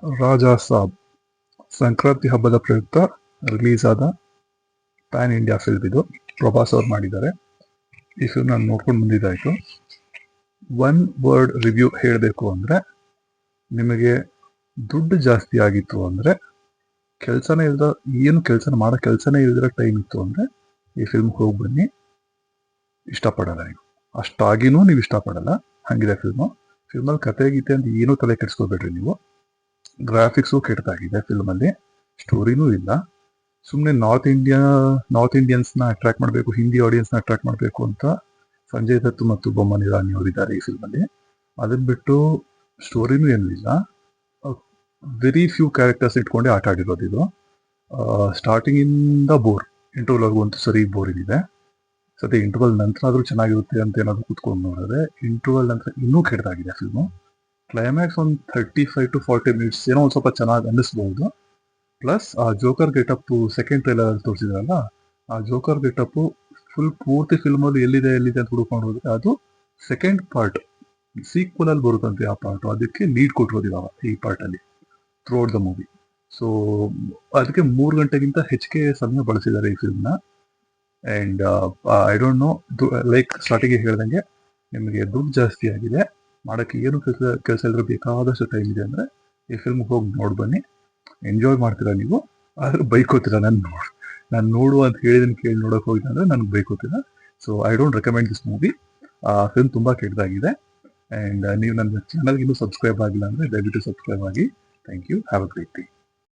ರಾಜಾ ಸಾಬ್ ಸಂಕ್ರಾಂತಿ ಹಬ್ಬದ ಪ್ರಯುಕ್ತ ರಿಲೀಸ್ ಆದ ಪ್ಯಾನ್ ಇಂಡಿಯಾ ಫಿಲ್ಮ್ ಇದು. ಪ್ರಭಾಸ್ ಅವ್ರು ಮಾಡಿದ್ದಾರೆ. ಈ ಫಿಲ್ಮ್ ನಾನು ನೋಡ್ಕೊಂಡು ಬಂದಿದ್ದಾಯ್ತು. ಒನ್ ವರ್ಡ್ ರಿವ್ಯೂ ಹೇಳಬೇಕು ಅಂದರೆ, ನಿಮಗೆ ದುಡ್ಡು ಜಾಸ್ತಿ ಆಗಿತ್ತು ಅಂದರೆ, ಕೆಲಸನೇ ಇಲ್ದ ಏನು ಕೆಲಸನೇ ಇಲ್ದಿರೋ ಟೈಮ್ ಇತ್ತು ಅಂದರೆ ಈ ಫಿಲ್ಮ್ ಹೋಗಿ ಬನ್ನಿ. ಇಷ್ಟಪಡಲ್ಲ ನೀವು, ಅಷ್ಟಾಗಿನೂ ನೀವು ಇಷ್ಟಪಡಲ್ಲ, ಹಂಗಿದೆ ಫಿಲ್ಮಲ್ಲಿ ಕತೆ ಗೀತೆ ಅಂತ ಏನೂ ತಲೆ ಕೆಡಿಸ್ಕೋಬೇಡ್ರಿ ನೀವು. ಗ್ರಾಫಿಕ್ಸು ಕೆಟ್ಟದಾಗಿದೆ ಫಿಲ್ಮಲ್ಲಿ, ಸ್ಟೋರಿನೂ ಇಲ್ಲ. ಸುಮ್ಮನೆ ನಾರ್ತ್ ಇಂಡಿಯನ್ಸ್ನ ಅಟ್ರಾಕ್ಟ್ ಮಾಡಬೇಕು, ಹಿಂದಿ ಆಡಿಯನ್ಸ್ನ ಅಟ್ರಾಕ್ಟ್ ಮಾಡಬೇಕು ಅಂತ ಸಂಜಯ್ ದತ್ ಮತ್ತು ಬೊಮ್ಮನ್ ಇರಾನಿ ಅವರಿದ್ದಾರೆ ಈ ಫಿಲ್ಮಲ್ಲಿ. ಅದನ್ನ ಬಿಟ್ಟು ಸ್ಟೋರಿನೂ ಏನೂ ಇಲ್ಲ. ವೆರಿ ಫ್ಯೂ ಕ್ಯಾರೆಕ್ಟರ್ಸ್ ಇಟ್ಕೊಂಡೆ ಆಟ ಆಡಿರೋದು ಇದು. ಸ್ಟಾರ್ಟಿಂಗಿಂದ ಬೋರ್, ಇಂಟರ್ವಲ್ವರೆಗೂ ಅಂತೂ ಸರಿ ಬೋರ್ ಇದೆ. ಸದ್ಯ ಇಂಟರ್ವಲ್ ನಂತರ ಆದರೂ ಚೆನ್ನಾಗಿರುತ್ತೆ ಅಂತ ಏನಾದರೂ ಕೂತ್ಕೊಂಡು ನೋಡಿದ್ರೆ, ಇಂಟರ್ವಲ್ ನಂತರ ಇನ್ನೂ ಕೆಟ್ಟದಾಗಿದೆ ಫಿಲ್ಮು. ಕ್ಲೈಮ್ಯಾಕ್ಸ್ ಒಂದು 35 to 40 ಮಿನಿಟ್ಸ್ ಏನೋ ಒಂದು ಸ್ವಲ್ಪ ಚೆನ್ನಾಗಿ ಅನ್ನಿಸ್ಬೋದು. ಪ್ಲಸ್ ಆ ಜೋಕರ್ ಗೆಟಪ್ ಸೆಕೆಂಡ್ ಟ್ರೈಲರ್ ತೋರಿಸಿದ್ರಲ್ಲ, ಆ ಜೋಕರ್ ಗೆಟಪ್ ಪೂರ್ತಿ ಫಿಲ್ಮಲ್ಲಿ ಎಲ್ಲಿದೆ ಅಂತ ಹುಡುಕೊಂಡು ಹೋದ್ರೆ ಅದು ಸೆಕೆಂಡ್ ಪಾರ್ಟ್, ಸೀಕ್ವಲ್ ಅಲ್ಲಿ ಬರುತ್ತಂತೆ ಆ ಪಾರ್ಟ್. ಅದಕ್ಕೆ ಲೀಡ್ ಕೊಟ್ಟಿರೋದು ಇವಾಗ ಈ ಪಾರ್ಟಲ್ಲಿ throughout the movie. So ಅದಕ್ಕೆ 3 ಗಂಟೆಗಿಂತ ಹೆಚ್ಚಿಗೆ ಸಮಯ ಬಳಸಿದ್ದಾರೆ ಈ ಫಿಲ್ಮ್ನ. And I don't know, like ಸ್ಟಾರ್ಟಿಂಗಿಗೆ ಹೇಳ್ದಂಗೆ ನಿಮಗೆ ದುಡ್ಡು ಜಾಸ್ತಿ ಆಗಿದೆ, ಮಾಡೋಕ್ಕೆ ಏನು ಕೆಲಸ ಇಲ್ಲದ್ರೆ ಬೇಕಾದಷ್ಟು ಟೈಮ್ ಇದೆ ಅಂದರೆ ಈ ಫಿಲ್ಮ್ ಹೋಗಿ ನೋಡಿ ಬನ್ನಿ. ಎಂಜಾಯ್ ಮಾಡ್ತೀರಾ ನೀವು, ಆದ್ರೆ ಬೈಕೋತೀರಾ. ನಾನು ನೋಡು ಅಂತ ಹೇಳಿದನ್ನು ಕೇಳಿ ನೋಡೋಕೆ ಹೋಗಿದ್ದೆ ಅಂದರೆ ನನಗೆ ಬೈಕೋತೀರಾ. So I don't recommend this movie. ಆ ಫಿಲ್ಮ್ ತುಂಬ ಕೆಟ್ಟದಾಗಿದೆ. ಆ್ಯಂಡ್ ನೀವು ನನ್ನ ಚಾನಲ್ಗೆ ಇನ್ನೂ ಸಬ್ಸ್ಕ್ರೈಬ್ ಆಗಿಲ್ಲ ಅಂದರೆ ದಯವಿಟ್ಟು ಸಬ್ಸ್ಕ್ರೈಬ್ ಆಗಿ. Thank you. Have a great day.